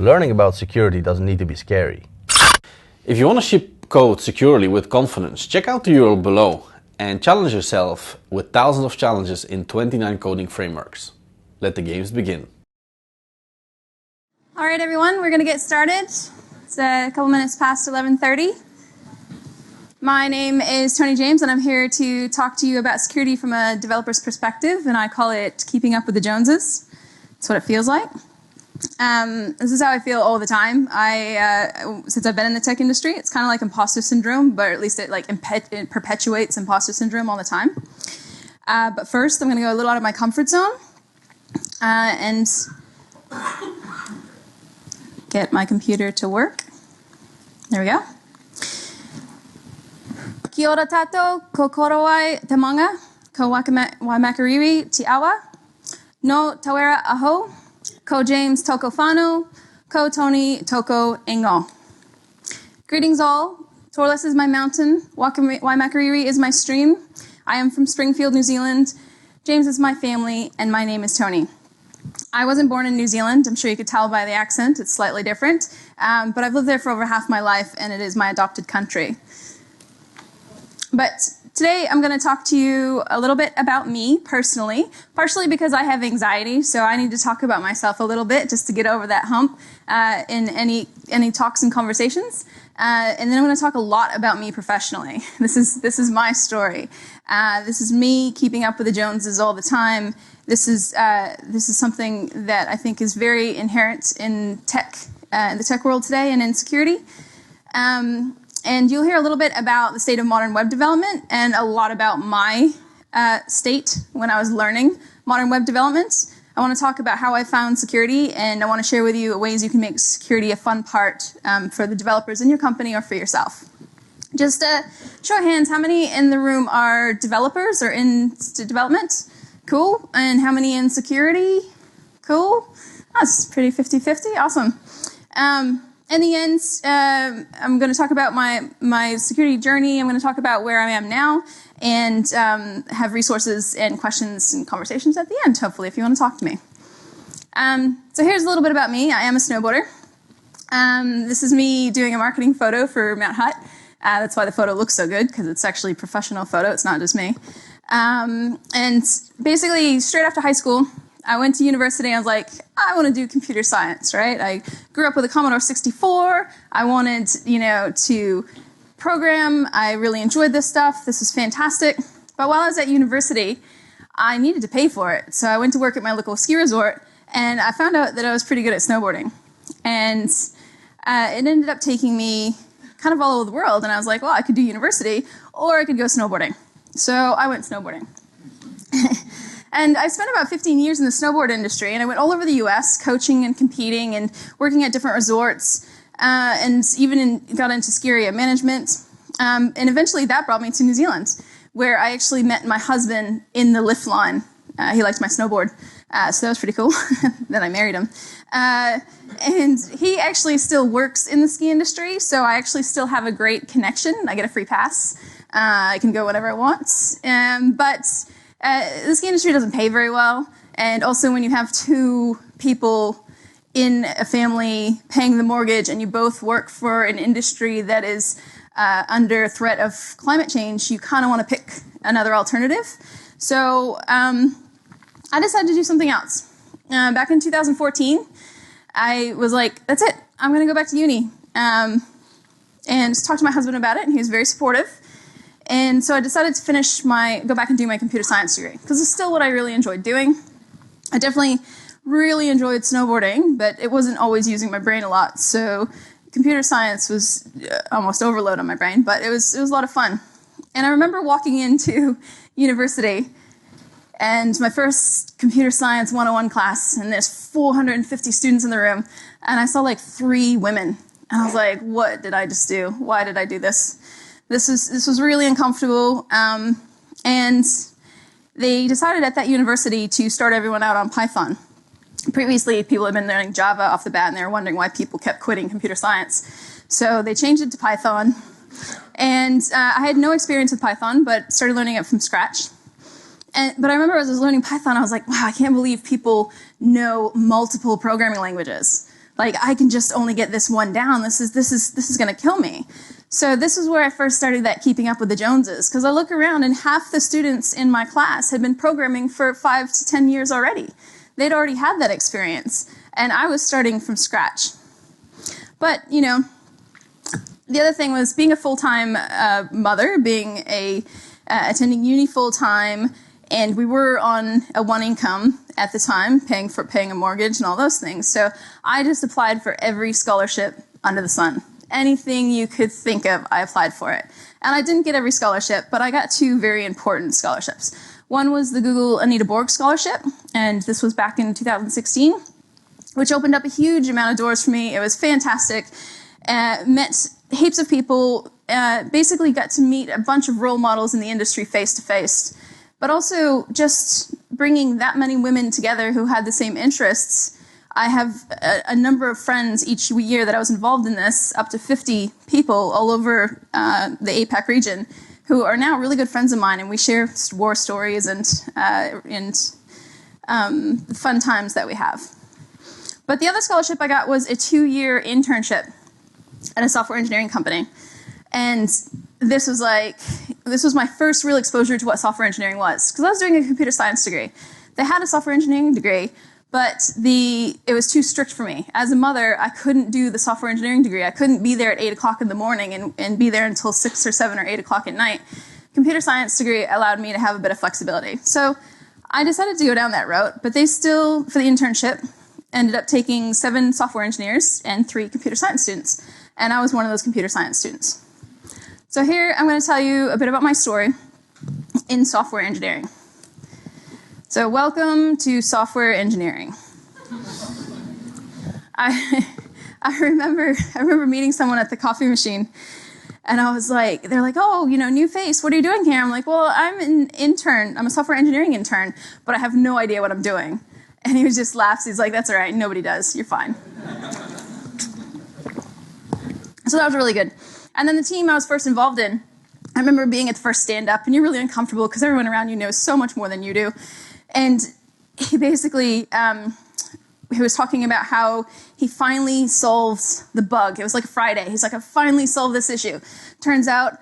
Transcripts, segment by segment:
Learning about security doesn't need to be scary. If you want to ship code securely with confidence, check out the URL below and challenge yourself with thousands of challenges in 29 coding frameworks. Let the games begin. All right, everyone, we're going to get started. It's a couple minutes past 11:30. My name is ToniJames, and I'm here to talk to you about security from a developer's perspective, and I call it keeping up with the Joneses. That's what it feels like. This is how I feel all the time. Since I've been in the tech industry, it's kind of like imposter syndrome, but at least it perpetuates imposter syndrome all the time. But first, I'm going to go a little out of my comfort zone and get my computer to work. There we go. Kia ora tātou, ko korowai te manga, ko waimakariri te awa, no tawera aho, ko James toko whānau, ko Tony toko ingo. Greetings all, Torles is my mountain, Waimakariri is my stream. I am from Springfield, New Zealand. James is my family, and my name is Tony. I wasn't born in New Zealand. I'm sure you could tell by the accent. It's slightly different. But I've lived there for over half my life, and it is my adopted country. But today I'm going to talk to you a little bit about me personally, partially because I have anxiety, so I need to talk about myself a little bit just to get over that hump in any talks and conversations. And then I'm going to talk a lot about me professionally. This is my story. This is me keeping up with the Joneses all the time. This is something that I think is very inherent in tech, in the tech world today, and in security. And you'll hear a little bit about the state of modern web development and a lot about my state when I was learning modern web development. I want to talk about how I found security, and I want to share with you ways you can make security a fun part for the developers in your company or for yourself. Just show of hands, how many in the room are developers or in development? Cool. And how many in security? Cool. That's pretty 50-50. Awesome. In the end, I'm going to talk about my security journey. I'm going to talk about where I am now and have resources and questions and conversations at the end, hopefully, if you want to talk to me. So here's a little bit about me. I am a snowboarder. This is me doing a marketing photo for Mount Hutt. That's why the photo looks so good, because it's actually a professional photo. It's not just me. And basically, straight after high school, I went to university. I was like, I want to do computer science, right? I grew up with a Commodore 64. I wanted, to program. I really enjoyed this stuff. This was fantastic. But while I was at university, I needed to pay for it. So I went to work at my local ski resort, and I found out that I was pretty good at snowboarding. And it ended up taking me kind of all over the world. And I was like, well, I could do university, or I could go snowboarding. So I went snowboarding. And I spent about 15 years in the snowboard industry, and I went all over the U.S. coaching and competing and working at different resorts, and even got into ski area management. And eventually that brought me to New Zealand, where I actually met my husband in the lift line. He liked my snowboard, so that was pretty cool. Then I married him. And he actually still works in the ski industry, so I actually still have a great connection. I get a free pass. I can go whenever I want. But the ski industry doesn't pay very well, and also when you have two people in a family paying the mortgage and you both work for an industry that is under threat of climate change, you kind of want to pick another alternative. So I decided to do something else. Back in 2014, I was like, that's it, I'm going to go back to uni. And talked to my husband about it, and he was very supportive. And so I decided to go back and do my computer science degree, because it's still what I really enjoyed doing. I definitely really enjoyed snowboarding, but it wasn't always using my brain a lot. So computer science was almost overload on my brain, but it was a lot of fun. And I remember walking into university, and my first computer science 101 class, and there's 450 students in the room, and I saw like 3 women. And I was like, what did I just do? Why did I do this? This was really uncomfortable, and they decided at that university to start everyone out on Python. Previously, people had been learning Java off the bat, and they were wondering why people kept quitting computer science. So they changed it to Python, and I had no experience with Python, but started learning it from scratch. But I remember as I was learning Python, I was like, wow, I can't believe people know multiple programming languages. Like, I can just only get this one down. This is going to kill me. So this is where I first started that keeping up with the Joneses, because I look around and half the students in my class had been programming for 5 to 10 years already. They'd already had that experience, and I was starting from scratch. But, you know, the other thing was being a full-time mother, being attending uni full-time, and we were on a one income at the time, paying a mortgage and all those things. So I just applied for every scholarship under the sun. Anything you could think of, I applied for it. And I didn't get every scholarship, but I got 2 very important scholarships. One was the Google Anita Borg Scholarship, and this was back in 2016, which opened up a huge amount of doors for me. It was fantastic. Met heaps of people, basically got to meet a bunch of role models in the industry face to face, but also just bringing that many women together who had the same interests. I have a number of friends each year that I was involved in this, up to 50 people all over the APAC region, who are now really good friends of mine, and we share war stories and fun times that we have. But the other scholarship I got was a 2-year internship at a software engineering company. And this was my first real exposure to what software engineering was, because I was doing a computer science degree. They had a software engineering degree, but it was too strict for me. As a mother, I couldn't do the software engineering degree. I couldn't be there at 8 o'clock in the morning and be there until 6 or 7 or 8 o'clock at night. Computer science degree allowed me to have a bit of flexibility. So I decided to go down that route, but they still, for the internship, ended up taking 7 software engineers and 3 computer science students. And I was one of those computer science students. So here I'm going to tell you a bit about my story in software engineering. So welcome to software engineering. I remember meeting someone at the coffee machine, and I was like, they're like, oh, you know, new face, what are you doing here? I'm like, well, I'm an intern. I'm a software engineering intern, but I have no idea what I'm doing. And he just laughs. He's like, that's all right. Nobody does. You're fine. So that was really good. And then the team I was first involved in, I remember being at the first stand-up, and you're really uncomfortable because everyone around you knows so much more than you do. And he basically, he was talking about how he finally solved the bug. It was like a Friday. He's like, I finally solved this issue. Turns out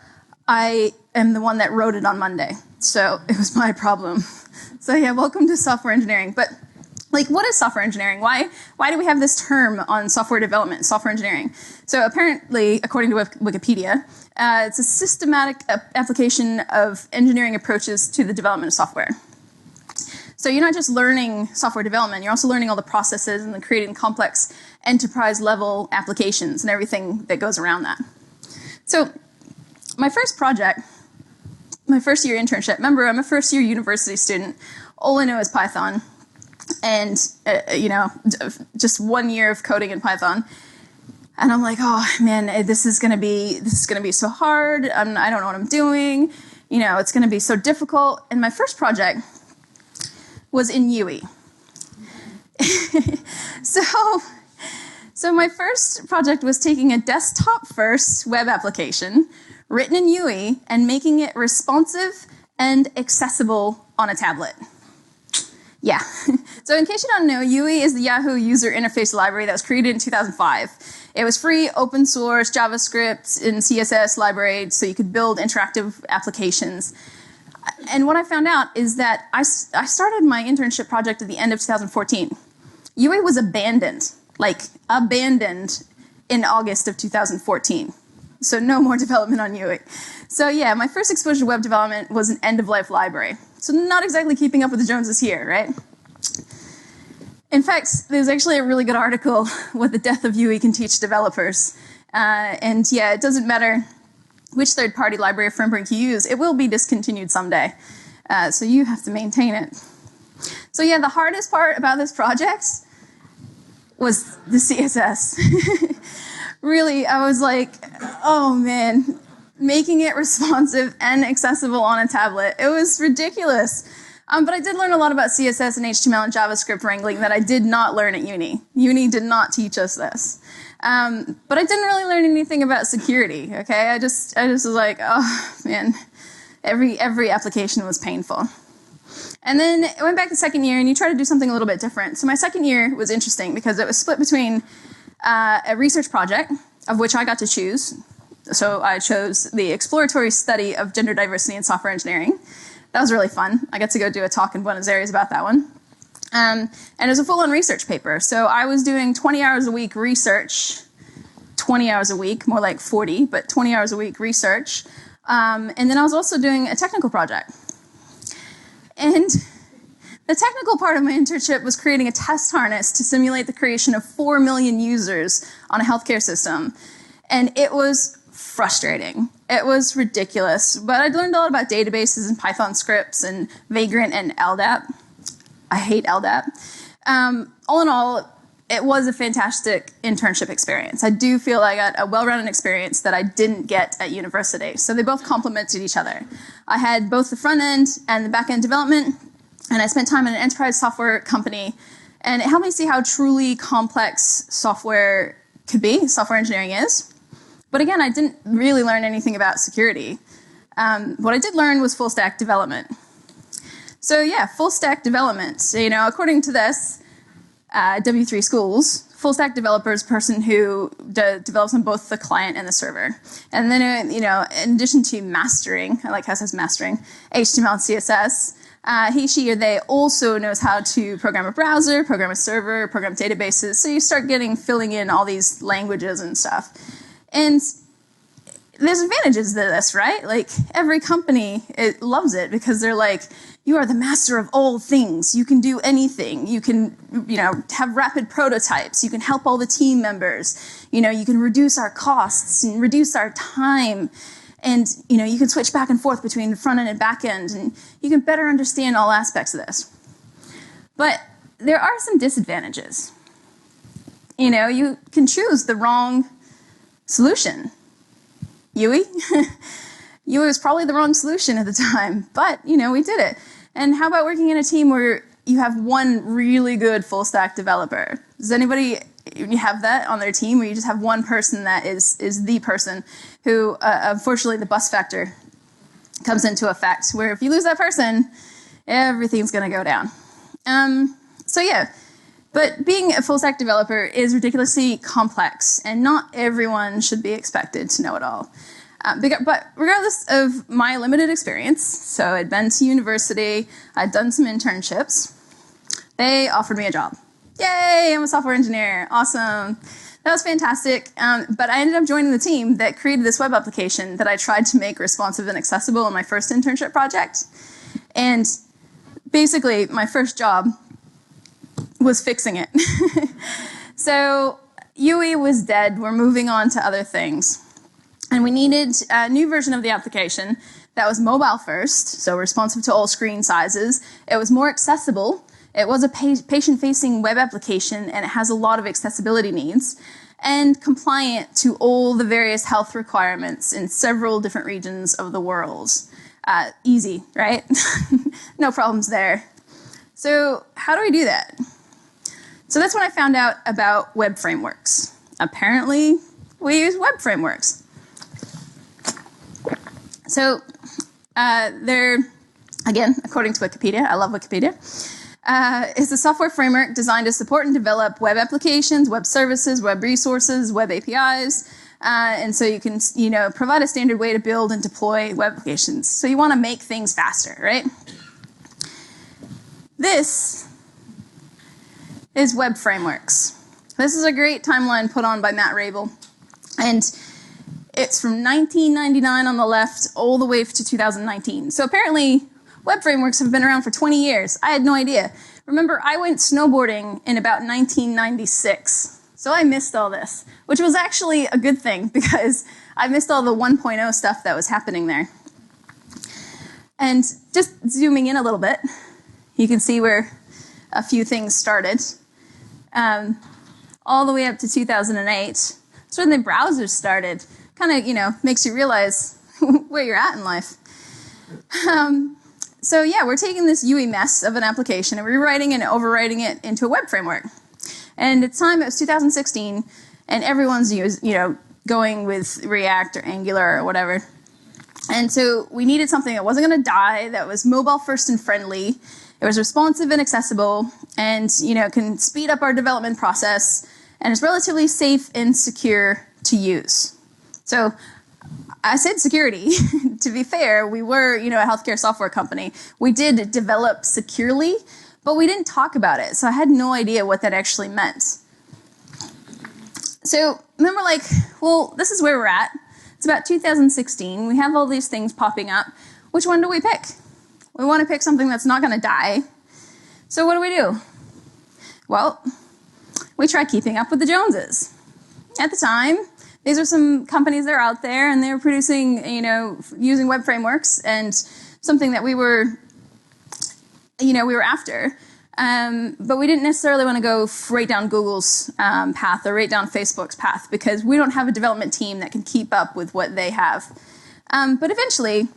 I am the one that wrote it on Monday. So it was my problem. So yeah, welcome to software engineering. But like, what is software engineering? Why do we have this term on software development, software engineering? So apparently, according to Wikipedia, it's a systematic application of engineering approaches to the development of software. So you're not just learning software development, you're also learning all the processes and creating complex enterprise-level applications and everything that goes around that. So my first project, my first year internship, remember, I'm a first-year university student. All I know is Python. And, you know, just 1 year of coding in Python. And I'm like, oh, man, this is going to be so hard. I don't know what I'm doing. You know, it's going to be so difficult. And my first project was in UE. So my first project was taking a desktop-first web application written in UE and making it responsive and accessible on a tablet. Yeah. So in case you don't know, UE is the Yahoo user interface library that was created in 2005. It was free, open source, JavaScript and CSS library, so you could build interactive applications. And what I found out is that I started my internship project at the end of 2014. UE was abandoned in August of 2014. So no more development on UE. So yeah, my first exposure to web development was an end-of-life library. So not exactly keeping up with the Joneses here, right? In fact, there's actually a really good article, What the Death of UE Can Teach Developers. And yeah, it doesn't matter which third-party library framework you use, it will be discontinued someday. So you have to maintain it. So yeah, the hardest part about this project was the CSS. Really, I was like, oh man, making it responsive and accessible on a tablet. It was ridiculous. But I did learn a lot about CSS and HTML and JavaScript wrangling that I did not learn at uni. Uni did not teach us this. But I didn't really learn anything about security, okay? I just was like, oh man, every application was painful. And then I went back the second year and you try to do something a little bit different. So my second year was interesting because it was split between a research project of which I got to choose. So I chose the exploratory study of gender diversity in software engineering. That was really fun. I got to go do a talk in Buenos Aires about that one. And it was a full-on research paper. So I was doing 20 hours a week research, 20 hours a week, more like 40, but 20 hours a week research. And then I was also doing a technical project. And the technical part of my internship was creating a test harness to simulate the creation of 4 million users on a healthcare system. And it was frustrating. It was ridiculous. But I learned a lot about databases and Python scripts and Vagrant and LDAP. I hate LDAP. All in all, it was a fantastic internship experience. I do feel I got a well-rounded experience that I didn't get at university. So they both complemented each other. I had both the front end and the back end development, and I spent time in an enterprise software company, and it helped me see how truly complex software could be, software engineering is. But again, I didn't really learn anything about security. What I did learn was full stack development. So yeah, full stack development. So, according to this, W3 Schools, full stack developer is a person who develops on both the client and the server. And then, in addition to mastering, I like how it says mastering, HTML and CSS, he, she, or they also knows how to program a browser, program a server, program databases. So you start filling in all these languages and stuff. And there's advantages to this, right? Like, every company, it loves it because they're like, you are the master of all things. You can do anything. You can, have rapid prototypes. You can help all the team members. You can reduce our costs and reduce our time. And, you can switch back and forth between front end and back end. And you can better understand all aspects of this. But there are some disadvantages. You can choose the wrong solution. UE? UE was probably the wrong solution at the time, but, we did it. And how about working in a team where you have one really good full stack developer? Does anybody have that on their team where you just have one person that is the person who, unfortunately, the bus factor comes into effect, where if you lose that person, everything's going to go down. So yeah, but being a full stack developer is ridiculously complex, and not everyone should be expected to know it all. But regardless of my limited experience, so I'd been to university, I'd done some internships, they offered me a job. Yay, I'm a software engineer, awesome. That was fantastic, but I ended up joining the team that created this web application that I tried to make responsive and accessible in my first internship project. And basically, my first job was fixing it. So UE was dead, we're moving on to other things. And we needed a new version of the application that was mobile first, so responsive to all screen sizes. It was more accessible. It was a patient-facing web application, and it has a lot of accessibility needs, and compliant to all the various health requirements in several different regions of the world. Easy, right? No problems there. So how do we do that? So that's when I found out about web frameworks. Apparently, we use web frameworks. So they're, again, according to Wikipedia, I love Wikipedia, is a software framework designed to support and develop web applications, web services, web resources, web APIs, and so you can, provide a standard way to build and deploy web applications. So you want to make things faster, right? This is web frameworks. This is a great timeline put on by Matt Rabel, and it's from 1999 on the left all the way to 2019. So apparently, web frameworks have been around for 20 years. I had no idea. Remember, I went snowboarding in about 1996. So I missed all this, which was actually a good thing because I missed all the 1.0 stuff that was happening there. And just zooming in a little bit, you can see where a few things started. All the way up to 2008. So when the browsers started, kind of, makes you realize where you're at in life. So yeah, we're taking this UE mess of an application and rewriting and overwriting it into a web framework. And at the time, it was 2016, and everyone's going with React or Angular or whatever. And so we needed something that wasn't going to die, that was mobile first and friendly. It was responsive and accessible, and can speed up our development process, and it's relatively safe and secure to use. So I said security. To be fair, we were, a healthcare software company. We did develop securely, but we didn't talk about it. So I had no idea what that actually meant. So then we're like, well, this is where we're at. It's about 2016. We have all these things popping up. Which one do we pick? We want to pick something that's not going to die. So what do? Well, we try keeping up with the Joneses. At the time, these are some companies that are out there, and they were producing, using web frameworks, and something that we were after. But we didn't necessarily want to go right down Google's path or right down Facebook's path, because we don't have a development team that can keep up with what they have. But eventually,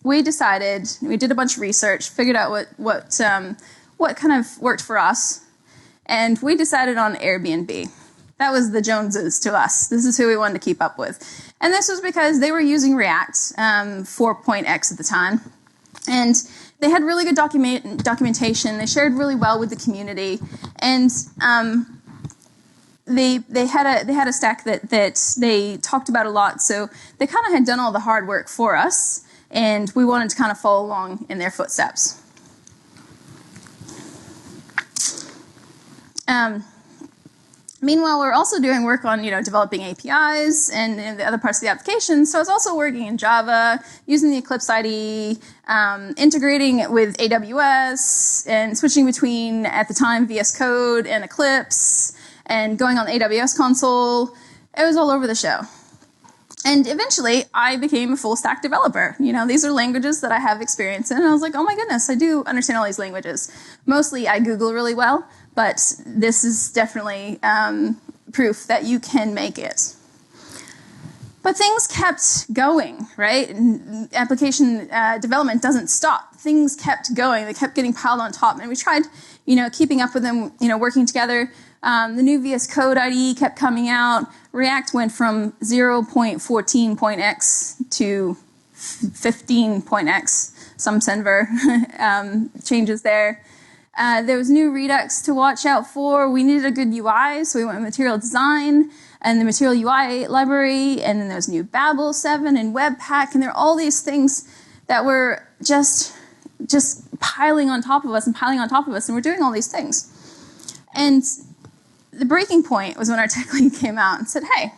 we decided, we did a bunch of research, figured out what kind of worked for us, and we decided on Airbnb. That was the Joneses to us. This is who we wanted to keep up with. And this was because they were using React 4.x at the time. And they had really good documentation. They shared really well with the community. And they had a stack that they talked about a lot. So they kind of had done all the hard work for us. And we wanted to kind of follow along in their footsteps. Meanwhile, we're also doing work on, developing APIs and the other parts of the application. So I was also working in Java, using the Eclipse IDE, integrating it with AWS, and switching between, at the time, VS Code and Eclipse, and going on the AWS console. It was all over the show. And eventually, I became a full-stack developer. These are languages that I have experience in. And I was like, oh my goodness, I do understand all these languages. Mostly, I Google really well. But this is definitely proof that you can make it. But things kept going, right? And application development doesn't stop. Things kept going. They kept getting piled on top. And we tried, keeping up with them, working together. The new VS Code IDE kept coming out. React went from 0.14.x to 15.x. Some Senver changes there. There was new Redux to watch out for. We needed a good UI, so we went with material design and the material UI library, and then there's new Babel 7 and Webpack, and there are all these things that were just piling on top of us, and we're doing all these things. And the breaking point was when our tech lead came out and said, hey,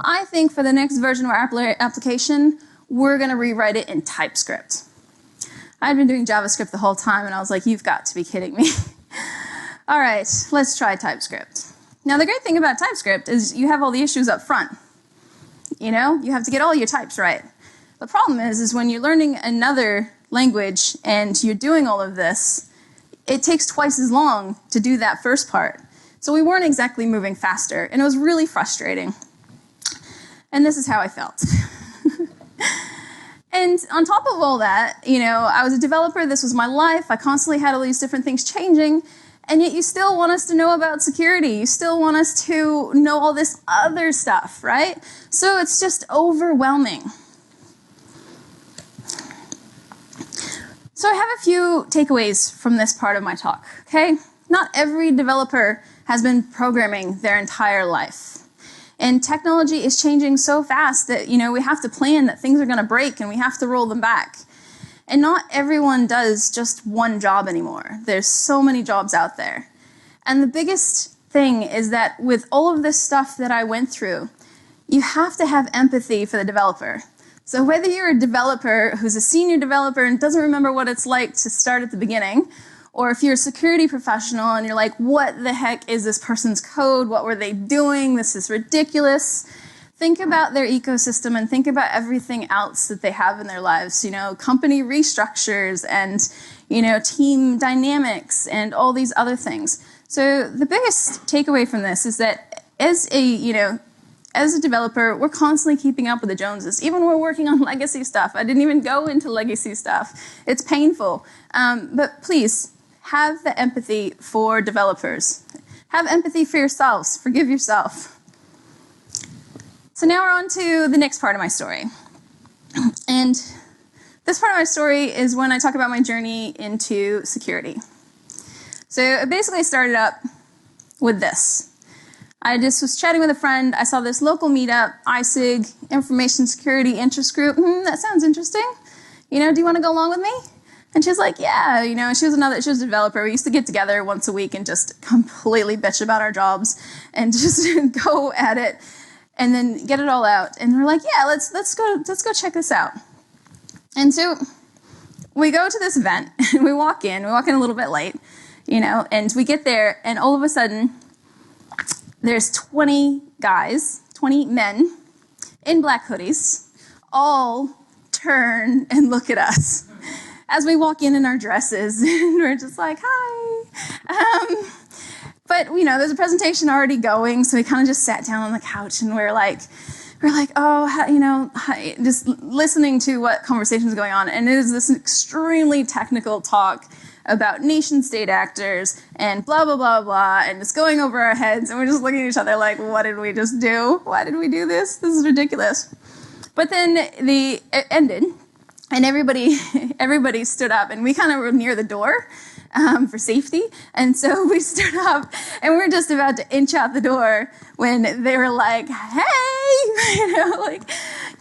I think for the next version of our application, we're going to rewrite it in TypeScript. I'd been doing JavaScript the whole time, and I was like, you've got to be kidding me. All right, let's try TypeScript. Now, the great thing about TypeScript is you have all the issues up front. You have to get all your types right. The problem is when you're learning another language and you're doing all of this, it takes twice as long to do that first part. So we weren't exactly moving faster, and it was really frustrating. And this is how I felt. And on top of all that, I was a developer. This was my life. I constantly had all these different things changing. And yet you still want us to know about security. You still want us to know all this other stuff, right? So it's just overwhelming. So I have a few takeaways from this part of my talk, okay? Not every developer has been programming their entire life. And technology is changing so fast that, we have to plan that things are going to break and we have to roll them back. And not everyone does just one job anymore. There's so many jobs out there. And the biggest thing is that with all of this stuff that I went through, you have to have empathy for the developer. So whether you're a developer who's a senior developer and doesn't remember what it's like to start at the beginning, or if you're a security professional and you're like, what the heck is this person's code? What were they doing? This is ridiculous. Think about their ecosystem and think about everything else that they have in their lives. Company restructures and, team dynamics and all these other things. So the biggest takeaway from this is that as a developer, we're constantly keeping up with the Joneses. Even when we're working on legacy stuff. I didn't even go into legacy stuff. It's painful. But please, have the empathy for developers. Have empathy for yourselves. Forgive yourself. So now we're on to the next part of my story. And this part of my story is when I talk about my journey into security. So it basically started up with this. I just was chatting with a friend. I saw this local meetup, ISIG, Information Security Interest Group. That sounds interesting. Do you want to go along with me? And she was like, yeah, she was a developer. We used to get together once a week and just completely bitch about our jobs and just go at it and then get it all out. And we're like, yeah, let's go check this out. And so we go to this event and we walk in a little bit late, and we get there and all of a sudden there's 20 guys, 20 men in black hoodies, all turn and look at us as we walk in our dresses, and we're just like, hi. But, there's a presentation already going, so we kind of just sat down on the couch, and we're like, just listening to what conversation is going on. And it is this extremely technical talk about nation-state actors and blah, blah, blah, blah, and it's going over our heads, and we're just looking at each other like, what did we just do? Why did we do this? This is ridiculous. But then it ended, and everybody stood up, and we kind of were near the door for safety. And so we stood up, and we're just about to inch out the door when they were like, hey,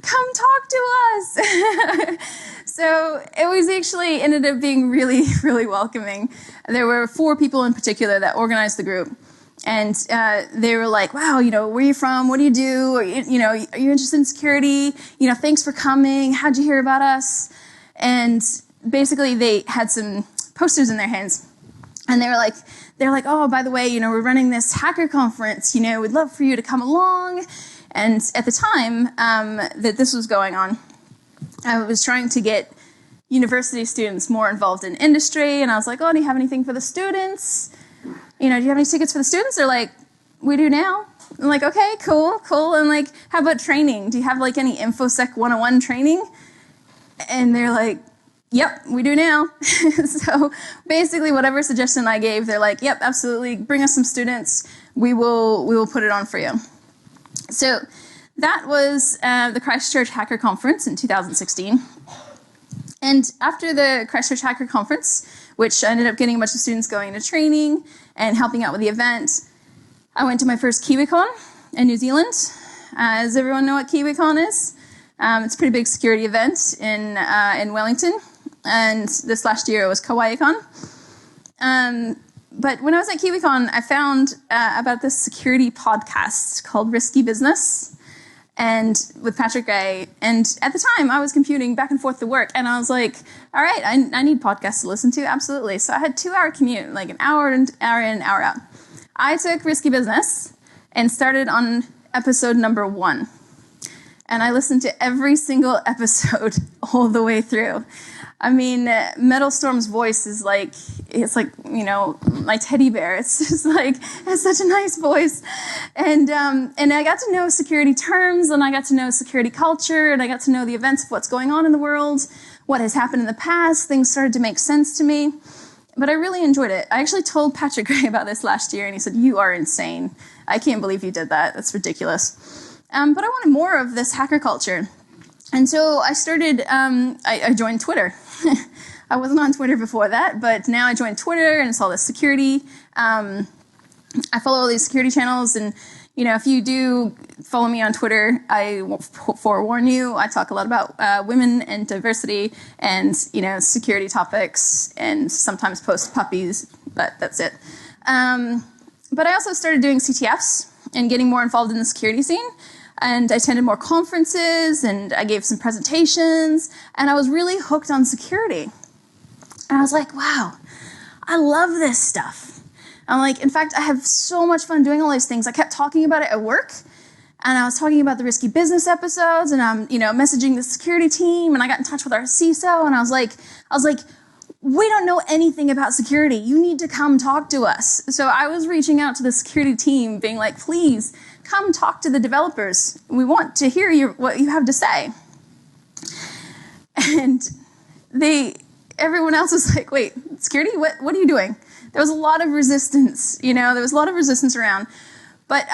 come talk to us. So it was actually ended up being really, really welcoming. There were 4 people in particular that organized the group. And they were like, wow, where are you from? What do you do? Are you interested in security? Thanks for coming. How'd you hear about us? And basically they had some posters in their hands. And they're like, oh, by the way, we're running this hacker conference. We'd love for you to come along. And at the time that this was going on, I was trying to get university students more involved in industry. And I was like, oh, do you have anything for the students? Do you have any tickets for the students? They're like, we do now. I'm like, okay, cool. And like, how about training? Do you have like any InfoSec 101 training? And they're like, yep, we do now. So basically whatever suggestion I gave, they're like, yep, absolutely. Bring us some students. We will put it on for you. So that was the Christchurch Hacker Conference in 2016. And after the Christchurch Hacker Conference, which ended up getting a bunch of students going into training and helping out with the event, I went to my first KiwiCon in New Zealand. Does everyone know what KiwiCon is? It's a pretty big security event in Wellington. And this last year it was KawaiiCon. But when I was at KiwiCon, I found about this security podcast called Risky Business, and with Patrick Gray. And at the time, I was commuting back and forth to work, and I was like, all right, I need podcasts to listen to, absolutely. So I had a 2-hour commute, like an hour in, hour out. I took Risky Business and started on episode number 1. And I listened to every single episode all the way through. I mean, Metal Storm's voice is like, it's like, my teddy bear. It's just like, it's such a nice voice. And I got to know security terms, and I got to know security culture, and I got to know the events of what's going on in the world, what has happened in the past. Things started to make sense to me. But I really enjoyed it. I actually told Patrick Gray about this last year, and he said, you are insane. I can't believe you did that. That's ridiculous. But I wanted more of this hacker culture. And so I started, I joined Twitter. I wasn't on Twitter before that, but now I joined Twitter, and it's all this security. I follow all these security channels, and if you do follow me on Twitter, I forewarn you, I talk a lot about women and diversity and security topics, and sometimes post puppies, but that's it. But I also started doing CTFs and getting more involved in the security scene. And I attended more conferences, and I gave some presentations, and I was really hooked on security. And I was like, wow, I love this stuff. I'm like, in fact, I have so much fun doing all these things. I kept talking about it at work, and I was talking about the Risky Business episodes, and I'm, messaging the security team, and I got in touch with our CISO, and I was like, we don't know anything about security. You need to come talk to us. So I was reaching out to the security team, being like, please, come talk to the developers. We want to hear what you have to say. And everyone else was like, wait, security? What are you doing? There was a lot of resistance, there was a lot of resistance around. But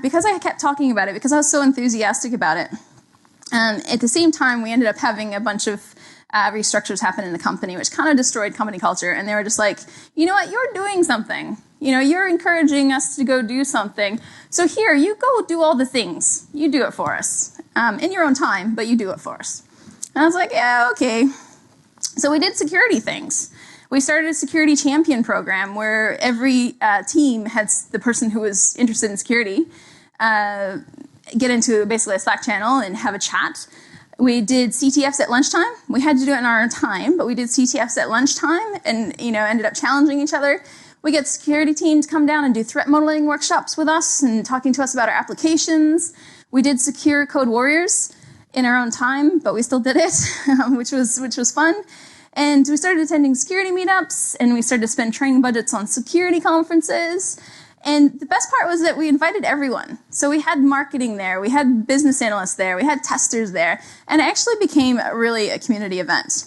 because I kept talking about it, because I was so enthusiastic about it, at the same time, we ended up having a bunch of restructures happen in the company, which kind of destroyed company culture. And they were just like, you know what, you're doing something. You're encouraging us to go do something. So here, you go do all the things. You do it for us. In your own time, but you do it for us. And I was like, yeah, okay. So we did security things. We started a security champion program where every team had the person who was interested in security get into basically a Slack channel and have a chat. We did CTFs at lunchtime. We had to do it in our own time, but we did CTFs at lunchtime and, ended up challenging each other. We get security teams to come down and do threat modeling workshops with us and talking to us about our applications. We did secure code warriors in our own time, but we still did it, which was fun. And we started attending security meetups, and we started to spend training budgets on security conferences. And the best part was that we invited everyone. So we had marketing there, we had business analysts there, we had testers there, and it actually became really a community event.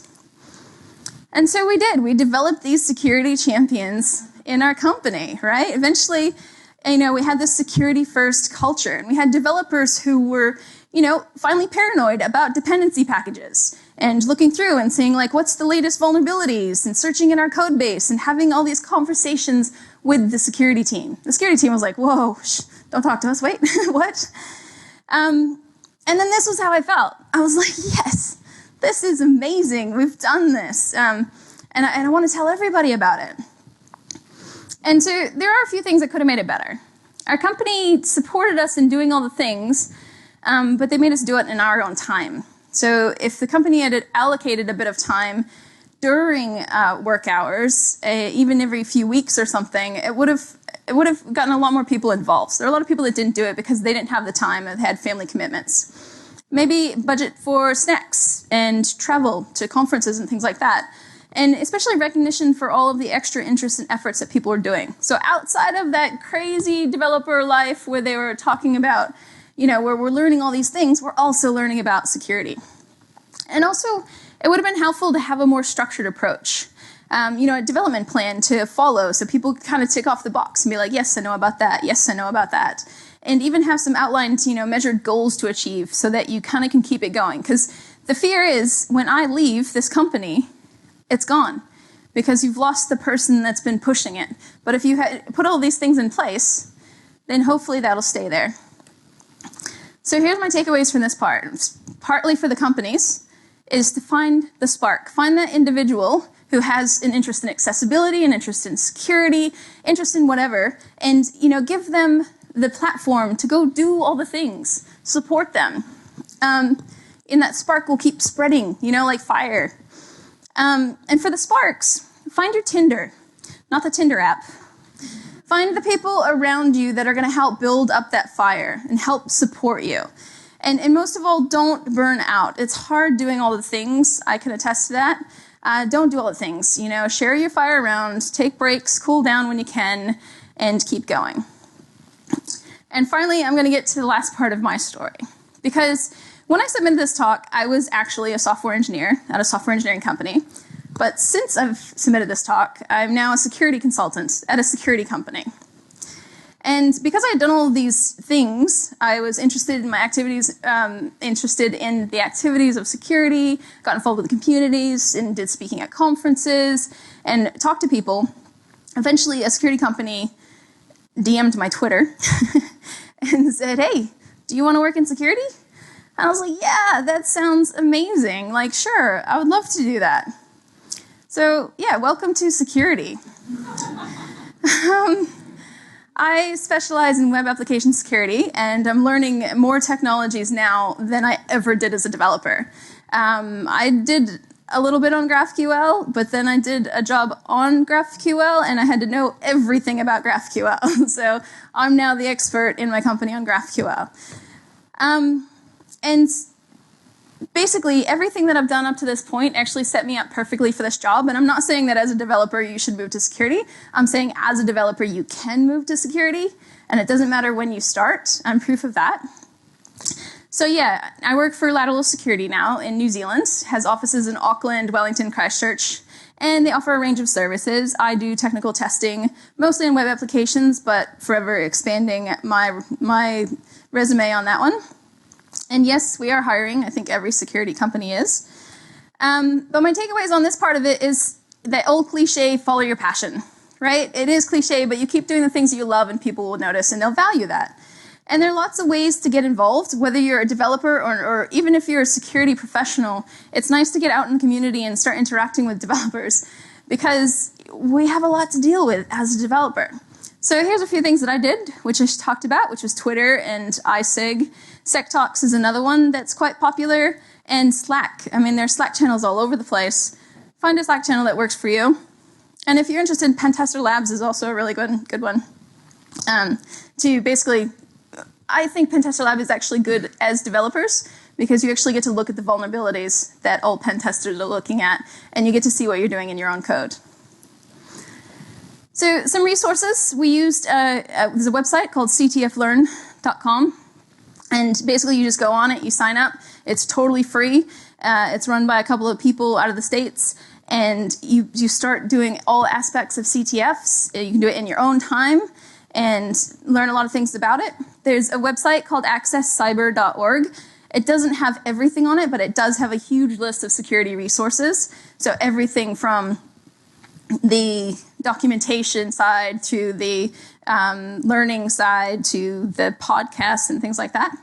And so we did. We developed these security champions in our company, right? Eventually, we had this security-first culture, and we had developers who were, finally paranoid about dependency packages and looking through and seeing, what's the latest vulnerabilities and searching in our code base and having all these conversations with the security team. The security team was like, whoa, don't talk to us, wait, what? And then this was how I felt. I was like, yes, this is amazing. We've done this. And I want to tell everybody about it. And so there are a few things that could have made it better. Our company supported us in doing all the things, but they made us do it in our own time. So if the company had allocated a bit of time during work hours, even every few weeks or something, it would have gotten a lot more people involved. So there are a lot of people that didn't do it because they didn't have the time and had family commitments. Maybe budget for snacks and travel to conferences and things like that. And especially recognition for all of the extra interest and efforts that people are doing. So outside of that crazy developer life where they were talking about, where we're learning all these things, we're also learning about security. And also, it would have been helpful to have a more structured approach. A development plan to follow so people kind of tick off the box and be like, yes, I know about that. Yes, I know about that. And even have some outlined, measured goals to achieve so that you kind of can keep it going. Because the fear is when I leave this company, it's gone because you've lost the person that's been pushing it. But if you put all these things in place, then hopefully that'll stay there. So here's my takeaways from this part. Partly for the companies is to find the spark. Find that individual who has an interest in accessibility, an interest in security, interest in whatever, and give them the platform to go do all the things. Support them. And that spark will keep spreading, like fire. And for the sparks, find your Tinder, not the Tinder app. Find the people around you that are going to help build up that fire and help support you. And most of all, don't burn out. It's hard doing all the things. I can attest to that. Don't do all the things. Share your fire around, take breaks, cool down when you can, and keep going. And finally, I'm going to get to the last part of my story. Because when I submitted this talk, I was actually a software engineer at a software engineering company. But since I've submitted this talk, I'm now a security consultant at a security company. And because I had done all of these things, I was interested in my activities, interested in the activities of security, got involved with the communities, and did speaking at conferences, and talked to people. Eventually, a security company DM'd my Twitter and said, hey, do you want to work in security? And I was like, yeah, that sounds amazing. Sure, I would love to do that. So, yeah, welcome to security. I specialize in web application security, and I'm learning more technologies now than I ever did as a developer. I did a little bit on GraphQL, but then I did a job on GraphQL, and I had to know everything about GraphQL. So I'm now the expert in my company on GraphQL. And basically, everything that I've done up to this point actually set me up perfectly for this job. And I'm not saying that as a developer you should move to security. I'm saying as a developer you can move to security, and it doesn't matter when you start. I'm proof of that. So yeah, I work for Lateral Security now in New Zealand. It has offices in Auckland, Wellington, Christchurch, and they offer a range of services. I do technical testing, mostly in web applications, but forever expanding my resume on that one. And yes, we are hiring. I think every security company is. But my takeaways on this part of it is that old cliche, follow your passion. right? It is cliche, but you keep doing the things that you love and people will notice and they'll value that. And there are lots of ways to get involved, whether you're a developer or even if you're a security professional. It's nice to get out in the community and start interacting with developers because we have a lot to deal with as a developer. So here's a few things that I did, which I talked about, which was Twitter and iSig. SecTalks is another one that's quite popular. And Slack. I mean, there's Slack channels all over the place. Find a Slack channel that works for you. And if you're interested in Pentester Labs is also a really good one. To basically, I think Pentester Lab is actually good as developers because you actually get to look at the vulnerabilities that all pen testers are looking at, and you get to see what you're doing in your own code. So some resources. We used, there's a website called ctflearn.com. And basically you just go on it, you sign up. It's totally free. It's run by a couple of people out of the States. And you start doing all aspects of CTFs. You can do it in your own time and learn a lot of things about it. There's a website called accesscyber.org. It doesn't have everything on it, but it does have a huge list of security resources. So everything from the documentation side to the learning side to the podcasts and things like that.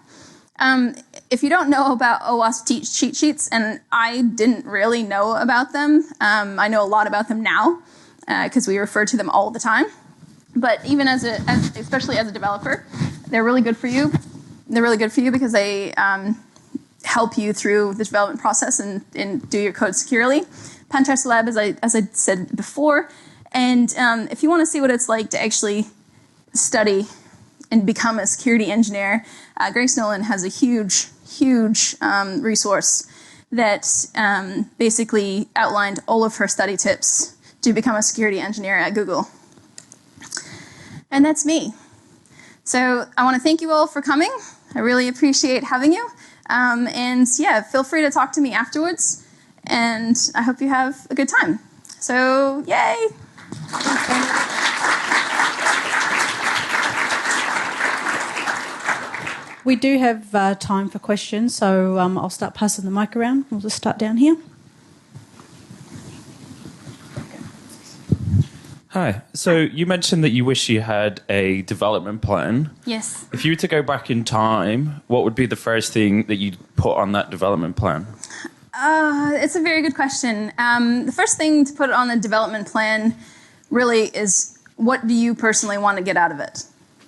If you don't know about OWASP cheat sheets, and I didn't really know about them, I know a lot about them now because we refer to them all the time. But even especially as a developer, they're really good for you. They're really good for you because they help you through the development process and do your code securely. Pentester Lab, as I said before, and if you want to see what it's like to actually study and become a security engineer, Grace Nolan has a huge resource that basically outlined all of her study tips to become a security engineer at Google. And that's me. So I want to thank you all for coming. I really appreciate having you. And yeah, feel free to talk to me afterwards. And I hope you have a good time. So, yay! We do have time for questions, so I'll start passing the mic around. We'll just start down here. Hi. So you mentioned that you wish you had a development plan. Yes. If you were to go back in time, what would be the first thing that you'd put on that development plan? It's a very good question. The first thing to put on the development plan really is, what do you personally want to get out of it?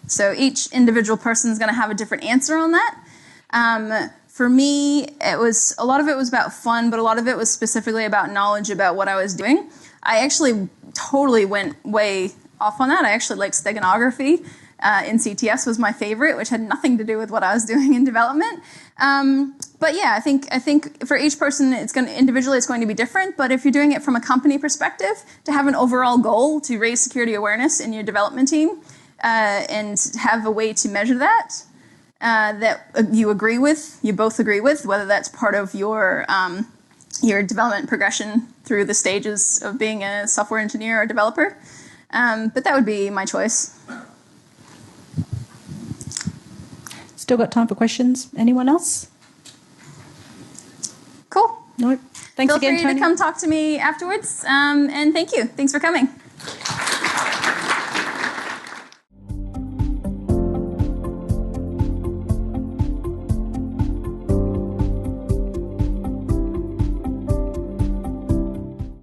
So each individual person is going to have a different answer on that. For me, a lot of it was about fun, but a lot of it was specifically about knowledge about what I was doing. I actually totally went way off on that. I actually liked steganography in CTS was my favorite, which had nothing to do with what I was doing in development. But yeah, I think for each person, individually it's going to be different. But if you're doing it from a company perspective, to have an overall goal to raise security awareness in your development team and have a way to measure that you both agree with, whether that's part of your development progression through the stages of being a software engineer or developer. But that would be my choice. Still got time for questions. Anyone else? Cool. No. Thanks again, Feel free Tony. to come talk to me afterwards. And thank you. Thanks for coming.